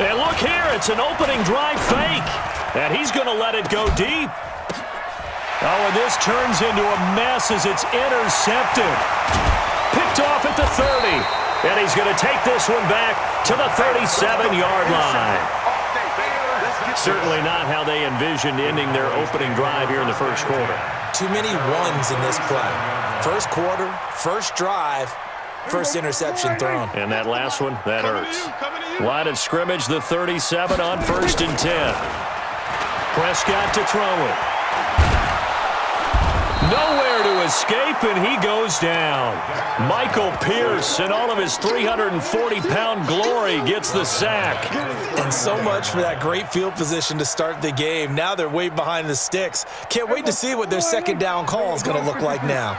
And look here, it's an opening drive fake. And he's going to let it go deep. Oh, and this turns into a mess as it's intercepted. Picked off at the 30. And he's going to take this one back to the 37-yard line. Certainly not how they envisioned ending their opening drive here in the first quarter. Too many ones in this play. First quarter, first drive, first interception thrown. And that last one, that hurts. Line of scrimmage, the 37 on 1st and 10. Prescott to throw it. Nowhere to escape, and he goes down. Michael Pierce, in all of his 340-pound glory, gets the sack. And so much for that great field position to start the game. Now they're way behind the sticks. Can't wait to see what their second down call is going to look like now.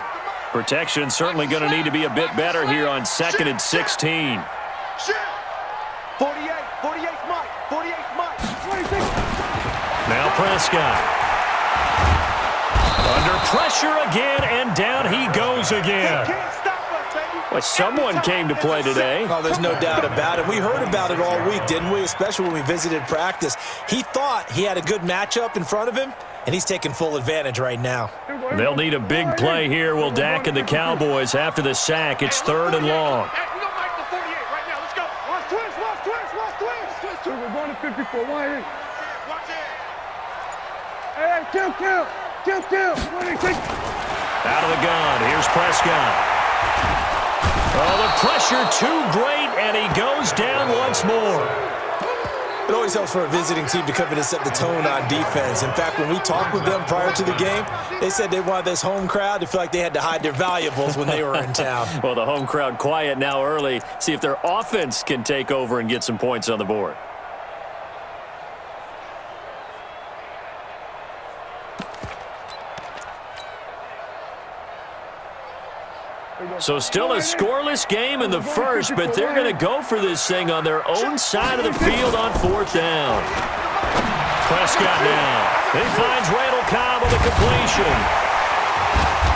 Protection certainly going to need to be a bit better here on 2nd and 16. 48 Mike, 46. Now Prescott. Under pressure again, and down he goes again. Well, someone came to play today. Oh, there's no doubt about it. We heard about it all week, didn't we? Especially when we visited practice. He thought he had a good matchup in front of him, and he's taking full advantage right now. They'll need a big play here, will Dak and the Cowboys after the sack. It's 3rd and long. We're going to 54. Hey, kill. Out of the gun, here's Prescott. Oh, the pressure too great, and he goes down once more. It always helps for a visiting team to come in and set the tone on defense. In fact, when we talked with them prior to the game, they said they wanted this home crowd to feel like they had to hide their valuables when they were in town. Well, the home crowd quiet now early. See if their offense can take over and get some points on the board. So still a scoreless game in the first, but they're going to go for this thing on their own side of the field on 4th down. Prescott now. He finds Randall Cobb with a completion.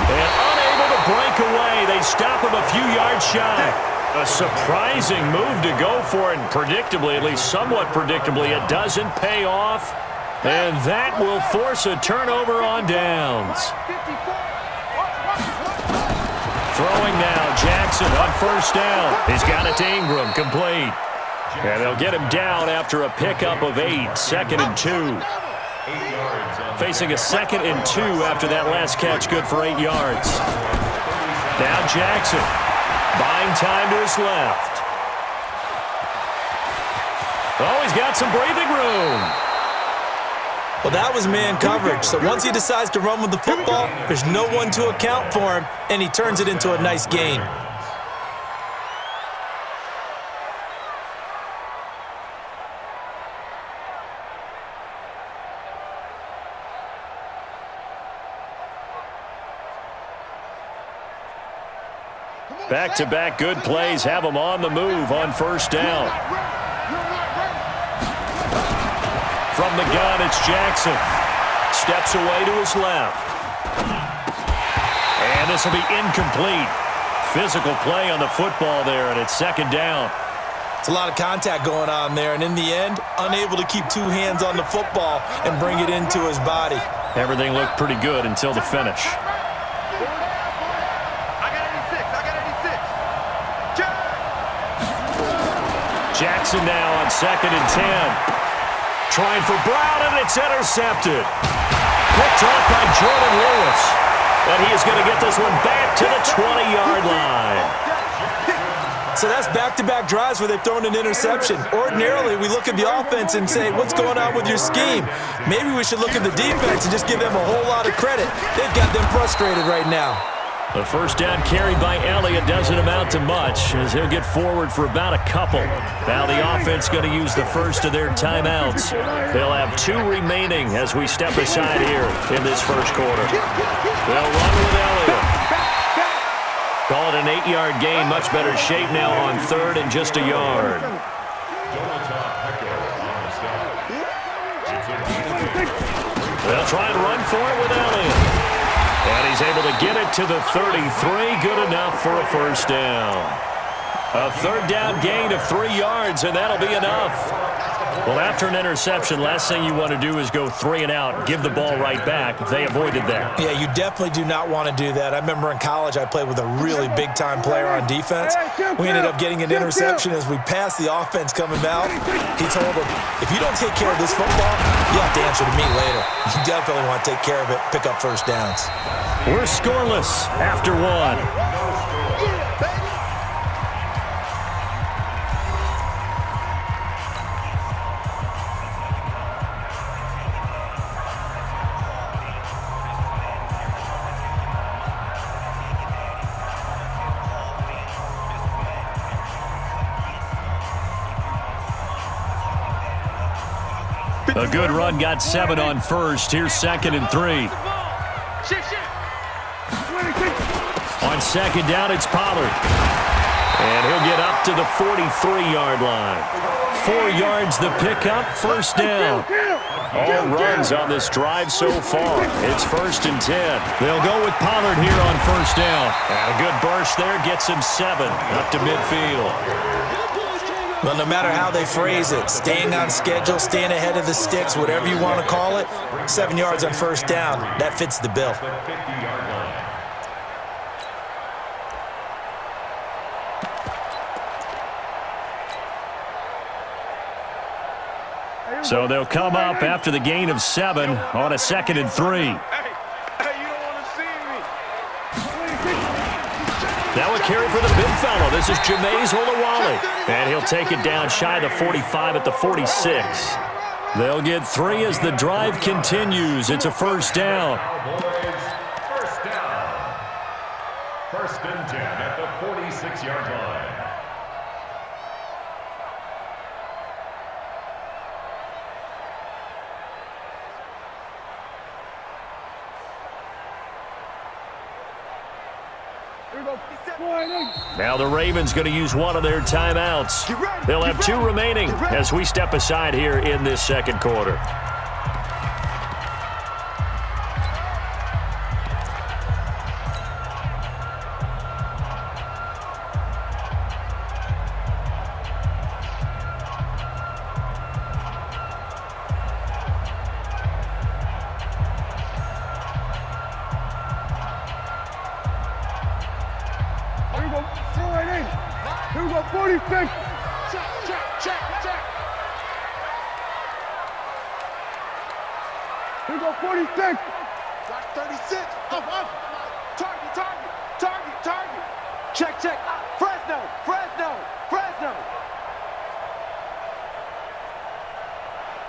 And unable to break away. They stop him a few yards shy. A surprising move to go for it. And predictably, at least somewhat predictably, it doesn't pay off. And that will force a turnover on downs. Throwing now, Jackson on 1st down. He's got it to Ingram, complete. And they'll get him down after a pickup of 8, 2nd and 2. Facing a 2nd and 2 after that last catch, good for 8 yards. Now Jackson, buying time to his left. Oh, he's got some breathing room. Well, that was man coverage. So once he decides to run with the football, there's no one to account for him, and he turns it into a nice gain. Back-to-back good plays have him on the move on 1st down. From the gun, it's Jackson. Steps away to his left. And this will be incomplete. Physical play on the football there, and it's 2nd down. It's a lot of contact going on there, and in the end, unable to keep 2 hands on the football and bring it into his body. Everything looked pretty good until the finish. Jackson now on 2nd and 10. Trying for Brown, and it's intercepted. Picked off by Jordan Lewis. And he is going to get this one back to the 20-yard line. So that's back-to-back drives where they've thrown an interception. Ordinarily, we look at the offense and say, what's going on with your scheme? Maybe we should look at the defense and just give them a whole lot of credit. They've got them frustrated right now. The 1st down carried by Elliott doesn't amount to much as he'll get forward for about a couple. Now the offense going to use the first of their timeouts. They'll have 2 remaining as we step aside here in this first quarter. They'll run with Elliott. Call it an 8-yard gain. Much better shape now on 3rd and just a yard. They'll try and run for it with Elliott. And he's able to get it to the 33. Good enough for a 1st down. A 3rd down gain of 3 yards, and that'll be enough. Well, after an interception, last thing you want to do is go 3 and out, give the ball right back. They avoided that. Yeah, you definitely do not want to do that. I remember in college I played with a really big-time player on defense. We ended up getting an interception as we passed the offense coming out. He told him, if you don't take care of this football, you have to answer to me later. You definitely want to take care of it, pick up first downs. We're scoreless after 1. A good run got 7 on first. Here's 2nd and 3. On 2nd down, it's Pollard. And he'll get up to the 43-yard line. 4 yards the pickup, first down. All runs on this drive so far. It's 1st and 10. They'll go with Pollard here on first down. And a good burst there gets him 7 up to midfield. Well, no matter how they phrase it, staying on schedule, staying ahead of the sticks, whatever you want to call it, 7 yards on first down, that fits the bill. So they'll come up after the gain of 7 on a 2nd and 3. Now a carry for the big fellow. This is Jameis Olawale. And he'll take it down shy of the 45 at the 46. They'll get 3 as the drive continues. It's a first down. First down. 1st and 10 at the 46-yard line. Now the Ravens going to use one of their timeouts. They'll have 2 remaining as we step aside here in this 2nd quarter. Here we go, 46. Check. Here we go, 46. Watch 36. Up. Target. Check. Fresno.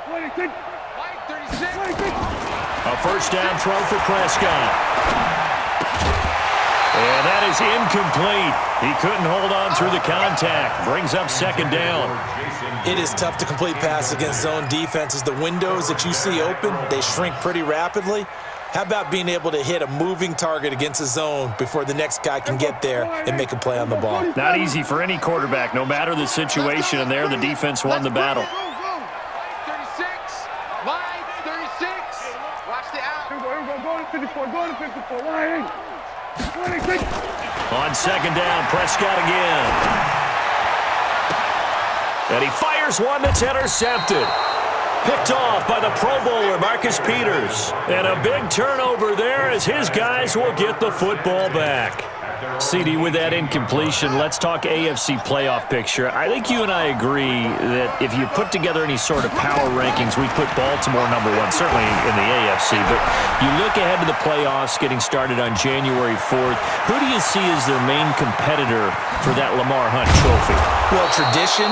26. White 36. 26. A first down throw for Prescott. And that is incomplete. He couldn't hold on through the contact. Brings up 2nd down. It is tough to complete passes against zone defenses. The windows that you see open, they shrink pretty rapidly. How about being able to hit a moving target against a zone before the next guy can get there and make a play on the ball? Not easy for any quarterback, no matter the situation, and there the defense won the battle. White 36. Watch the out. Here we go, going to 54. Line 26. On 2nd down, Prescott again. And he fires one that's intercepted. Picked off by the Pro Bowler, Marcus Peters. And a big turnover there as his guys will get the football back. CD, with that incompletion, let's talk AFC playoff picture. I think you and I agree that if you put together any sort of power rankings, we put Baltimore #1, certainly in the AFC. But you look ahead to the playoffs getting started on January 4th. Who do you see as their main competitor for that Lamar Hunt trophy? Well, tradition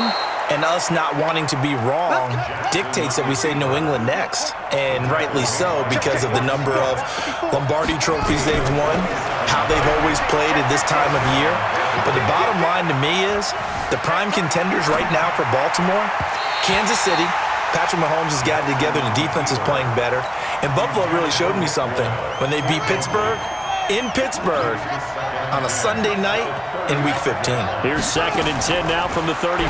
and us not wanting to be wrong dictates that we say New England next. And rightly so, because of the number of Lombardi trophies they've won, how they've always played at this time of year. But the bottom line to me is the prime contenders right now for Baltimore, Kansas City. Patrick Mahomes has got it together. The defense is playing better. And Buffalo really showed me something when they beat Pittsburgh in Pittsburgh on a Sunday night in Week 15. Here's 2nd and 10 now from the 35.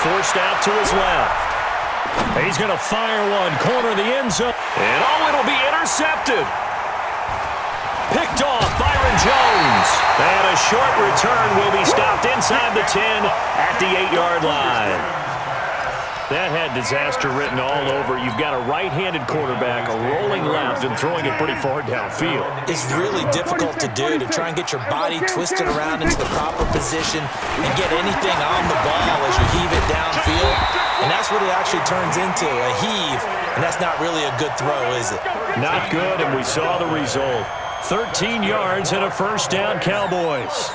Forced out to his left. He's going to fire one, corner of the end zone. And it'll be intercepted. Picked off Byron Jones. And a short return will be stopped inside the 10 at the 8-yard line. That had disaster written all over. You've got a right-handed quarterback, a rolling left, and throwing it pretty far downfield. It's really difficult to do, to try and get your body twisted around into the proper position and get anything on the ball as you heave it downfield. And that's what it actually turns into, a heave. And that's not really a good throw, is it? Not good, and we saw the result. 13 yards and a first down, Cowboys.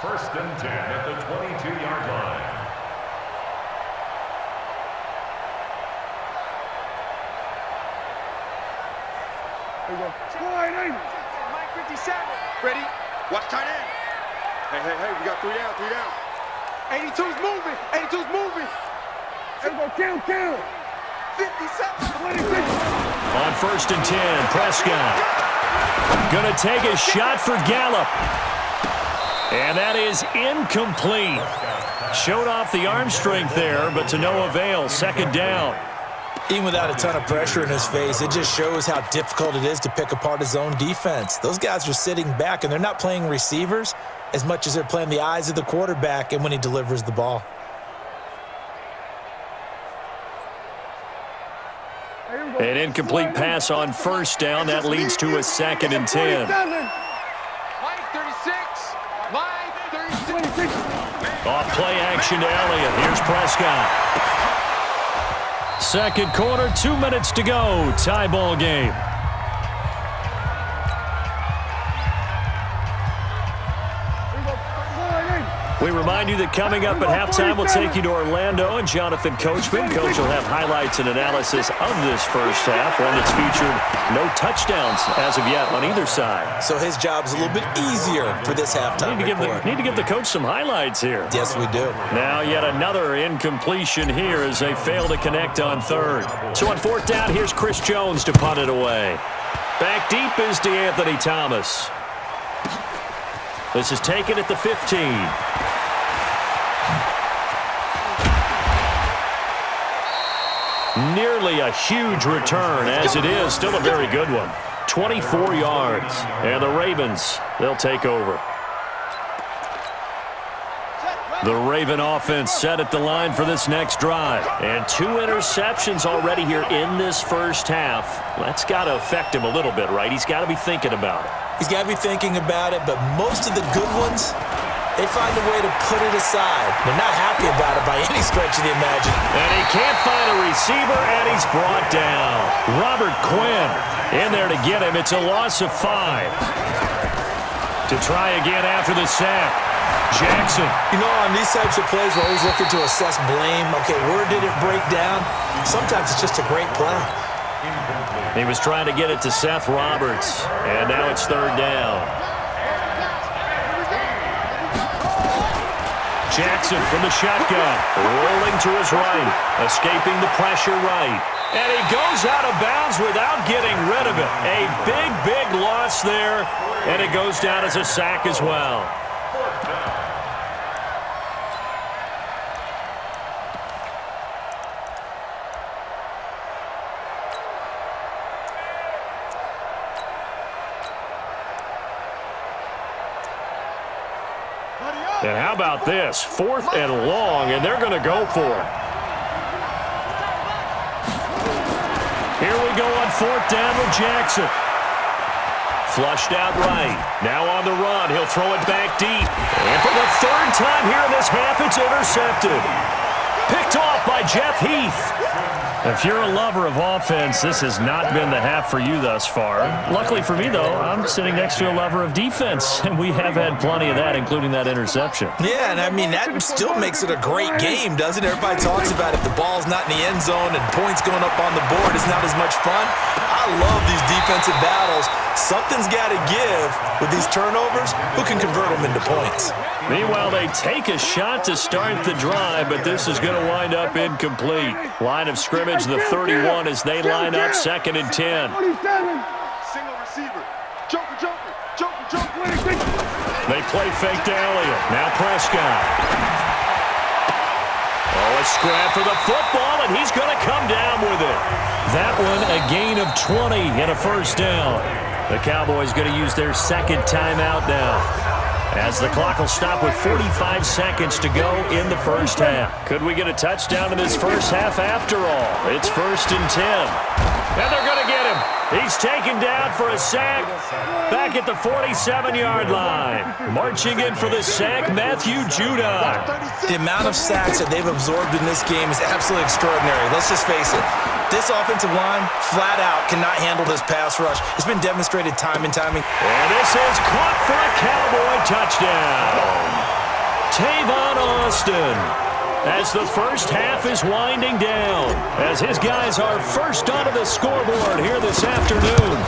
First and 10 at the 22-yard line. There you go. Slide in. Mike 57. Ready? Watch tight end. Hey, we got 3 down. 82's moving. 82's moving. There you go. Kill. 57. 26. On first and 10, Prescott. Gonna take a shot for Gallup. And that is incomplete. Showed off the arm strength there, but to no avail. Second down. Even without a ton of pressure in his face, it just shows how difficult it is to pick apart his own defense. Those guys are sitting back, and they're not playing receivers as much as they're playing the eyes of the quarterback and when he delivers the ball. An incomplete pass on first down. That leads to a second and 10. Mike 36. Mike 36. Off play action to Elliott. Here's Prescott. Second quarter, 2 minutes to go. Tie ball game. We remind you that coming up at halftime, we'll take you to Orlando and Jonathan Coachman. Coach will have highlights and analysis of this first half, one that's featured no touchdowns as of yet on either side. So his job is a little bit easier for this halftime report. Need to give the coach some highlights here. Yes, we do. Now yet another incompletion here as they fail to connect on third. So on fourth down, here's Chris Jones to punt it away. Back deep is DeAnthony Thomas. This is taken at the 15. Nearly a huge return, as it is still a very good one. 24 yards. And the Ravens, they'll take over. The Raven offense set at the line for this next drive. And 2 interceptions already here in this first half. That's got to affect him a little bit, right? He's got to be thinking about it. He's got to be thinking about it, but most of the good ones, they find a way to put it aside. They're not happy about it by any stretch of the imagination. And he can't find a receiver, and he's brought down. Robert Quinn in there to get him. It's a loss of 5. To try again after the sack. Jackson. You know, on these types of plays, we're always looking to assess blame. Okay, where did it break down? Sometimes it's just a great play. He was trying to get it to Seth Roberts, and now it's third down. Jackson from the shotgun, rolling to his right, escaping the pressure right. And he goes out of bounds without getting rid of it. A big loss there, and it goes down as a sack as well. And how about this? 4th and long, and they're going to go for it. Here we go on 4th down with Jackson. Flushed out right. Now on the run. He'll throw it back deep. And for the 3rd time here in this half, it's intercepted. Picked off by Jeff Heath. If you're a lover of offense, this has not been the half for you thus far. Luckily for me, though, I'm sitting next to a lover of defense, and we have had plenty of that, including that interception. Yeah, and I mean, that still makes it a great game, doesn't it? Everybody talks about if the ball's not in the end zone and points going up on the board, it's not as much fun. I love these defensive battles. Something's got to give with these turnovers. Who can convert them into points? Meanwhile, they take a shot to start the drive, but this is going to wind up incomplete. Line of scrimmage, the 31, as they line up, 2nd and 10. 47. Single receiver. Joker. They play fake to Elliott. Now Prescott. Oh, a scrap for the football, and he's going to come down with it. That one, a gain of 20 and a first down. The Cowboys going to use their 2nd timeout now. as the clock will stop with 45 seconds to go in the first half. Could we get a touchdown in this first half after all? It's 1st and 10. And they're going to get him. He's taken down for a sack back at the 47-yard line. Marching in for the sack, Matthew Judon. The amount of sacks that they've absorbed in this game is absolutely extraordinary. Let's just face it. This offensive line, flat out, cannot handle this pass rush. It's been demonstrated time and time again. And this is caught for a Cowboy touchdown. Tavon Austin, as the first half is winding down, as his guys are first onto the scoreboard here this afternoon.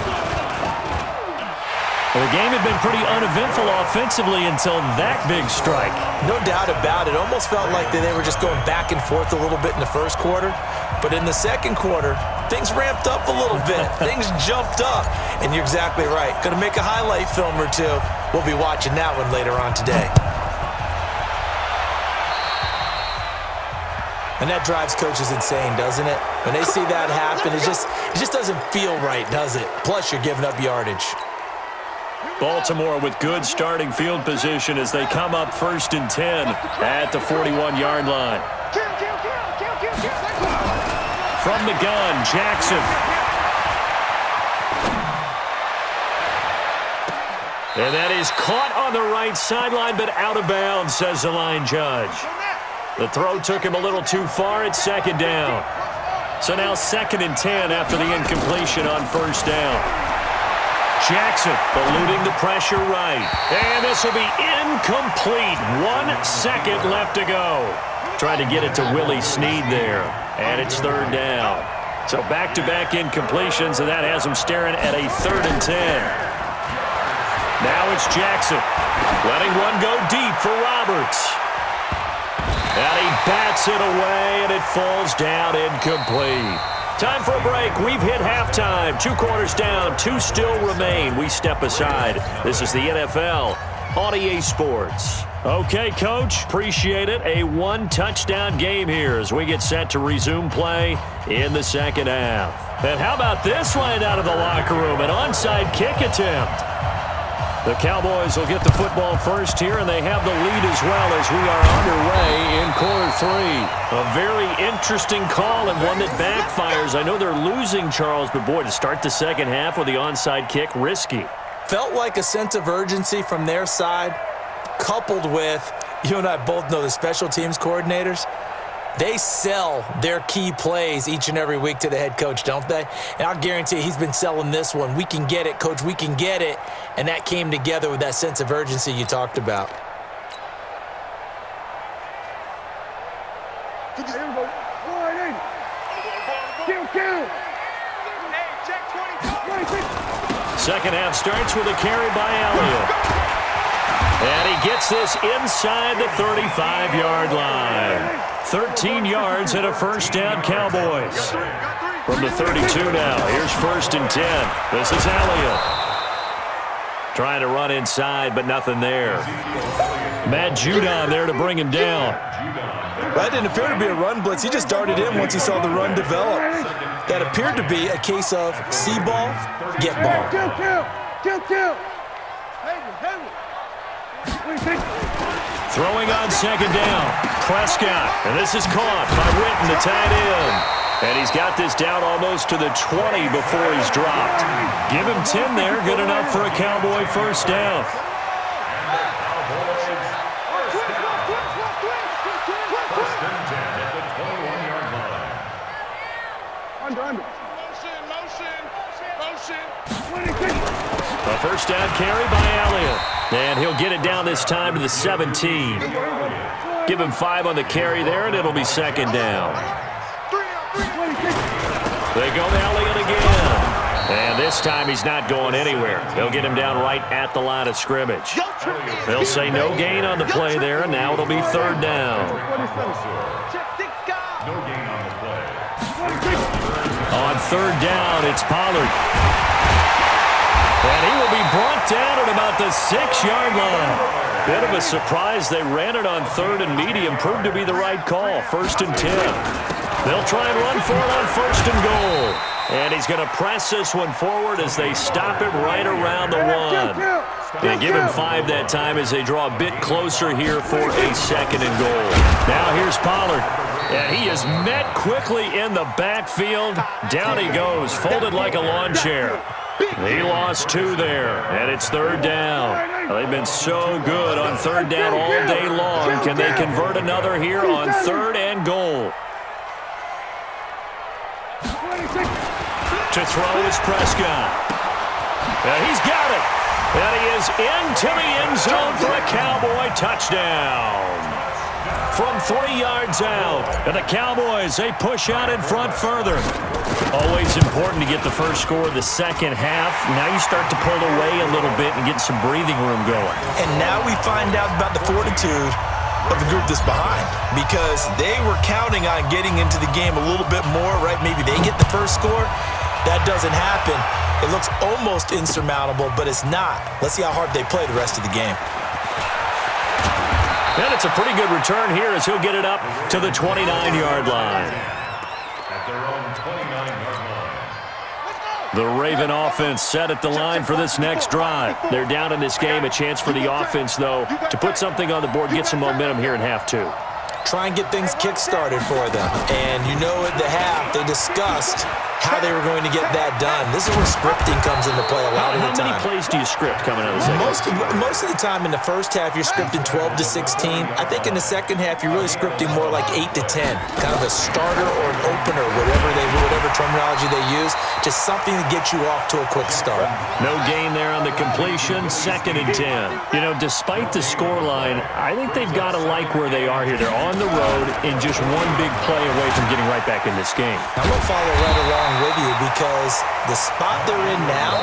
Well, the game had been pretty uneventful offensively until that big strike. No doubt about it. Almost felt like they were just going back and forth a little bit in the first quarter. But in the second quarter, things ramped up a little bit. Things jumped up. And you're exactly right. Going to make a highlight film or two. We'll be watching that one later on today. And that drives coaches insane, doesn't it? When they see that happen, it just doesn't feel right, does it? Plus, you're giving up yardage. Baltimore with good starting field position as they come up 1st and 10 at the 41-yard line. From the gun, Jackson. And that is caught on the right sideline, but out of bounds, says the line judge. The throw took him a little too far at 2nd down. So now 2nd and 10 after the incompletion on 1st down. Jackson eluding the pressure right. And this will be incomplete. 1 second left to go. Trying to get it to Willie Snead there. And it's 3rd down. So back-to-back incompletions, and that has him staring at a 3rd and 10. Now it's Jackson. Letting one go deep for Roberts. And he bats it away, and it falls down incomplete. Time for a break. We've hit halftime. 2 quarters down. 2 still remain. We step aside. This is the NFL on EA Sports. Okay, Coach. Appreciate it. A 1-touchdown game here as we get set to resume play in the second half. And how about this right out of the locker room? An onside kick attempt. The Cowboys will get the football first here, and they have the lead as well as we are underway in quarter 3. A very interesting call and one that backfires. I know they're losing, Charles, but boy, to start the second half with the onside kick, risky. Felt like a sense of urgency from their side, coupled with, you and I both know the special teams coordinators. They sell their key plays each and every week to the head coach, don't they? And I'll guarantee he's been selling this one. We can get it, Coach. We can get it. And that came together with that sense of urgency you talked about. Second half starts with a carry by Elliott. And he gets this inside the 35-yard line. 13 yards and a 1st down, Cowboys. From the 32 now, here's 1st and 10. This is Elliott. Trying to run inside, but nothing there. Matt Judon there to bring him down. That didn't appear to be a run blitz. He just darted in once he saw the run develop. That appeared to be a case of see ball, get ball. Kill. Throwing on 2nd down. Prescott. And this is caught by Witten, the tight end. And he's got this down almost to the 20 before he's dropped. Give him 10 there. Good enough for a Cowboy 1st down. A 1st down carry by Elliott. And he'll get it down this time to the 17. Give him 5 on the carry there, and it'll be 2nd down. They go to Elliott again. And this time he's not going anywhere. They'll get him down right at the line of scrimmage. They'll say no gain on the play there, and now it'll be 3rd down. No gain on the play. On 3rd down, it's Pollard. And he will be brought down at about the 6-yard line. Bit of a surprise. They ran it on 3rd and medium. Proved to be the right call. 1st and 10. They'll try and run for it on 1st and goal. And he's going to press this one forward as they stop it right around the 1. They give him 5 that time as they draw a bit closer here for a 2nd and goal. Now here's Pollard. And he is met quickly in the backfield. Down he goes, folded like a lawn chair. He lost 2 there, and it's 3rd down. They've been so good on 3rd down all day long. Can they convert another here on 3rd and goal? To throw is Prescott. And he's got it. And he is into the end zone for a Cowboy touchdown. From 3 yards out. And the Cowboys, they push out in front further. Always important to get the first score of the second half. Now you start to pull away a little bit and get some breathing room going. And now we find out about the fortitude of the group that's behind, because they were counting on getting into the game a little bit more, right? Maybe they get the first score. That doesn't happen. It looks almost insurmountable, but it's not. Let's see how hard they play the rest of the game. And it's a pretty good return here as he'll get it up to the 29-yard line. At their own 29-yard line. The Raven offense set at the line for this next drive. They're down in this game. A chance for the offense, though, to put something on the board, get some momentum here in half 2. Try and get things kick-started for them. And you know at the half, they discussed how they were going to get that done. This is where scripting comes into play a lot of the time. How many plays do you script coming out of the second? Most of the time in the first half, you're scripting 12 to 16. I think in the second half, you're really scripting more like 8 to 10. Kind of a starter or an opener, whatever terminology they use. Just something to get you off to a quick start. No gain there on the completion. 2nd and 10. You know, despite the scoreline, I think they've got to like where they are here. They're on the road and just one big play away from getting right back in this game. I'm going to follow right along with you, because the spot they're in now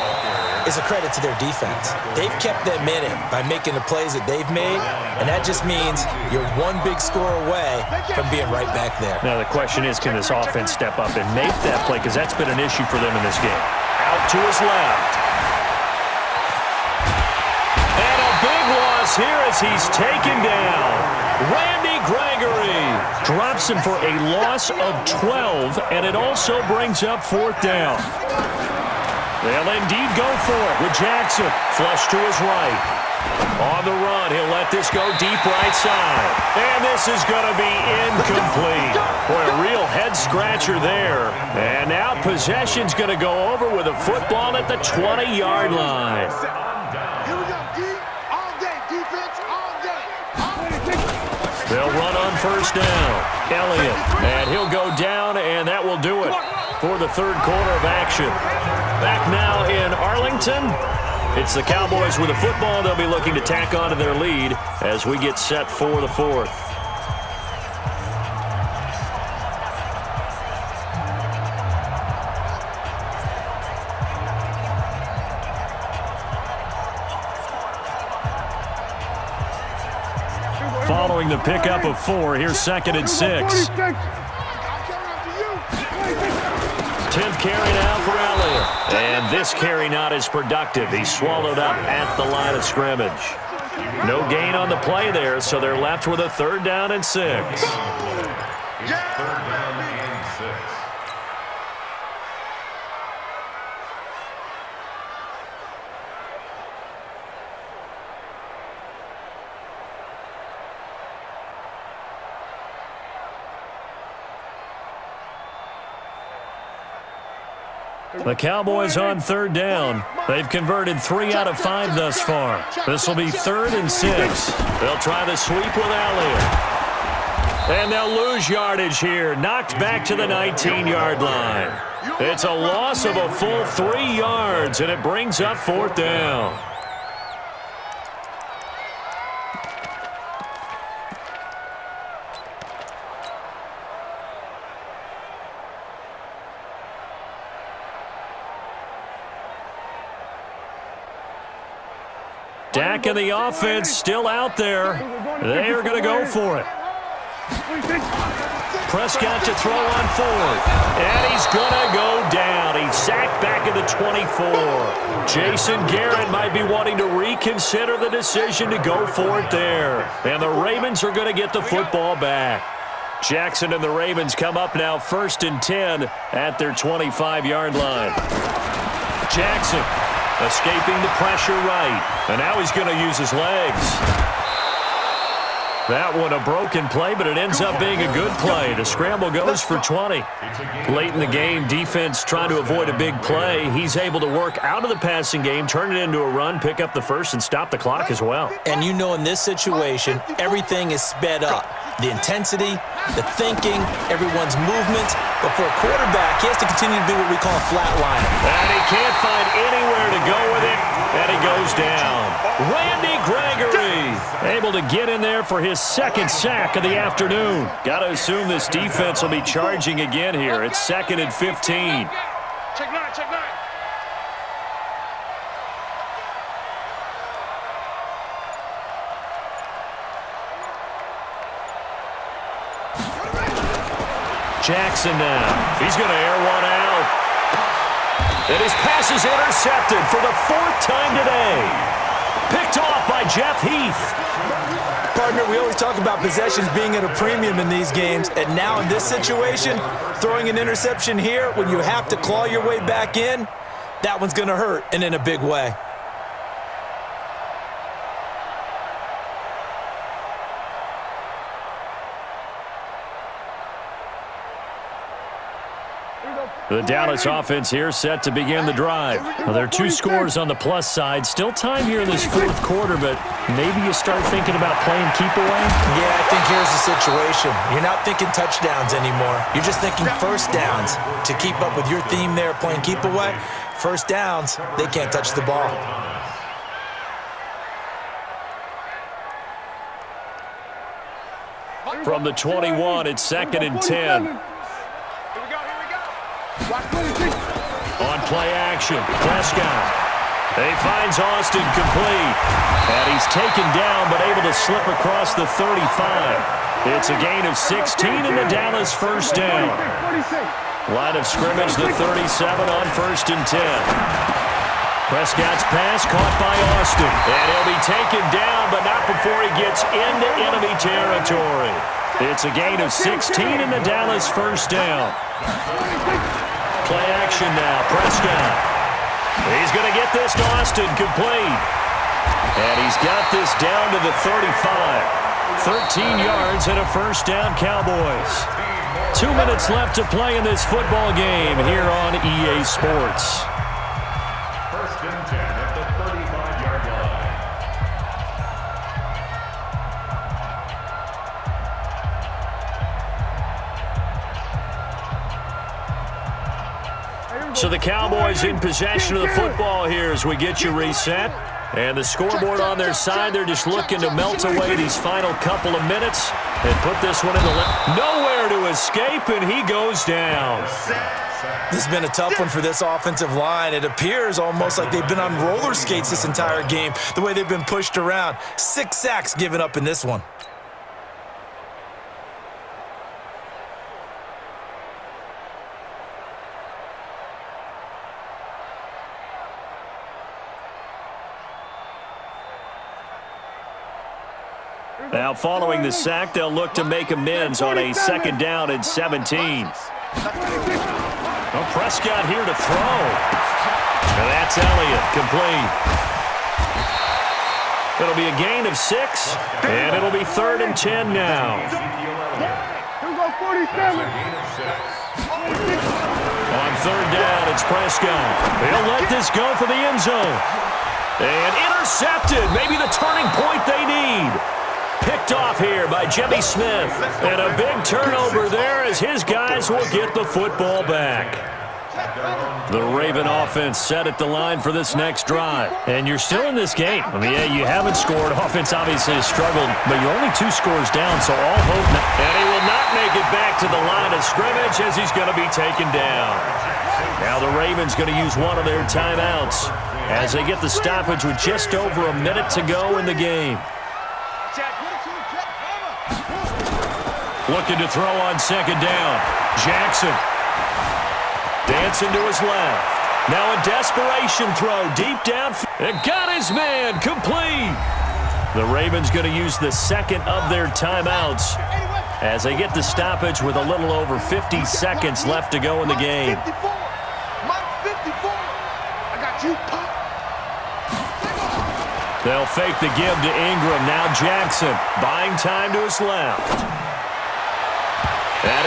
is a credit to their defense. They've kept them in it by making the plays that they've made, and that just means you're one big score away from being right back there. Now the question is, can this offense step up and make that play, because that's been an issue for them in this game. Out to his left. And a big loss here as he's taken down. Randy Gregory drops him for a loss of 12, and it also brings up 4th down. They'll indeed go for it with Jackson. Flush to his right. On the run, he'll let this go deep right side. And this is going to be incomplete. Boy, a real head-scratcher there. And now possession's going to go over with a football at the 20-yard line. Here we go, D. All day, defense, all day. They'll run on 1st down. Elliott, and he'll go down, and that will do it for the 3rd quarter of action. Back now in Arlington, it's the Cowboys with the football. They'll be looking to tack on to their lead as we get set for the 4th. Following the pickup of 4, here's 2nd and 6. 10th carry now for Elliott. And this carry not as productive. He's swallowed up at the line of scrimmage. No gain on the play there, so they're left with a 3rd down and 6. 3rd down and 6. The Cowboys on 3rd down. They've converted 3 out of 5 thus far. This will be 3rd and 6. They'll try the sweep with Elliott. And they'll lose yardage here. Knocked back to the 19-yard line. It's a loss of a full 3 yards, and it brings up 4th down. Dak and the offense still out there. They are going to go for it. Prescott to throw on 4th. And he's going to go down. He's sacked back at the 24. Jason Garrett might be wanting to reconsider the decision to go for it there. And the Ravens are going to get the football back. Jackson and the Ravens come up now 1st and 10 at their 25-yard line. Jackson escaping the pressure right. And now he's going to use his legs. That one a broken play, but it ends up being a good play. The scramble goes for 20. Late in the game, defense trying to avoid a big play. He's able to work out of the passing game, turn it into a run, pick up the first, and stop the clock as well. And you know in this situation, everything is sped up. The intensity, the thinking, everyone's movements. But for a quarterback, he has to continue to be what we call a flat liner. And he can't find anywhere to go with it, and he goes down. Randy Gregory able to get in there for his second sack of the afternoon. Got to assume this defense will be charging again here. It's 2nd and 15. Check nine, check nine. Jackson now. He's going to air one out. And his pass is intercepted for the 4th time today. Picked off by Jeff Heath. Partner, we always talk about possessions being at a premium in these games, and now in this situation, throwing an interception here when you have to claw your way back in, that one's going to hurt, and in a big way. The Dallas offense here set to begin the drive. Well, there are 2 scores on the plus side. Still time here in this 4th quarter, but maybe you start thinking about playing keep away? Yeah, I think here's the situation. You're not thinking touchdowns anymore. You're just thinking first downs. To keep up with your theme there, playing keep away, first downs, they can't touch the ball. From the 21, it's 2nd and 10. On play action, Prescott. He finds Austin complete. And he's taken down but able to slip across the 35. It's a gain of 16 in the Dallas first down. Line of scrimmage, the 37 on 1st and 10. Prescott's pass caught by Austin. And he'll be taken down, but not before he gets into enemy territory. It's a gain of 16 in the Dallas first down. Play action now, Prescott. He's going to get this to Austin complete. And he's got this down to the 35. 13 yards and a first down, Cowboys. 2 minutes left to play in this football game here on EA Sports. 1st and 10 at the 35-yard line. So the Cowboys in possession of the football here as we get you reset. And the scoreboard on their side, they're just looking to melt away these final couple of minutes and put this one in the left. Nowhere to escape, and he goes down. This has been a tough one for this offensive line. It appears almost like they've been on roller skates this entire game, the way they've been pushed around. 6 sacks given up in this one. Now, following the sack, they'll look to make amends on a 2nd down and 17. Well, Prescott here to throw. And that's Elliott, complete. It'll be a gain of 6, and it'll be 3rd and 10 now. Here we go, 47. On 3rd down, it's Prescott. He'll let this go for the end zone. And intercepted, maybe the turning point they need. Picked off here by Jimmy Smith. And a big turnover there as his guys will get the football back. The Raven offense set at the line for this next drive. And you're still in this game. I mean, yeah, you haven't scored. Offense obviously has struggled, but you're only 2 scores down, so all hope. And he will not make it back to the line of scrimmage as he's going to be taken down. Now the Ravens going to use one of their timeouts as they get the stoppage with just over a minute to go in the game. Looking to throw on 2nd down. Jackson. Dancing to his left. Now a desperation throw deep down. And got his man complete. The Ravens going to use the 2nd of their timeouts As they get the stoppage with a little over 50 seconds left to go in the game. Mike 54. I got you, Pop. They'll fake the give to Ingram. Now Jackson buying time to his left.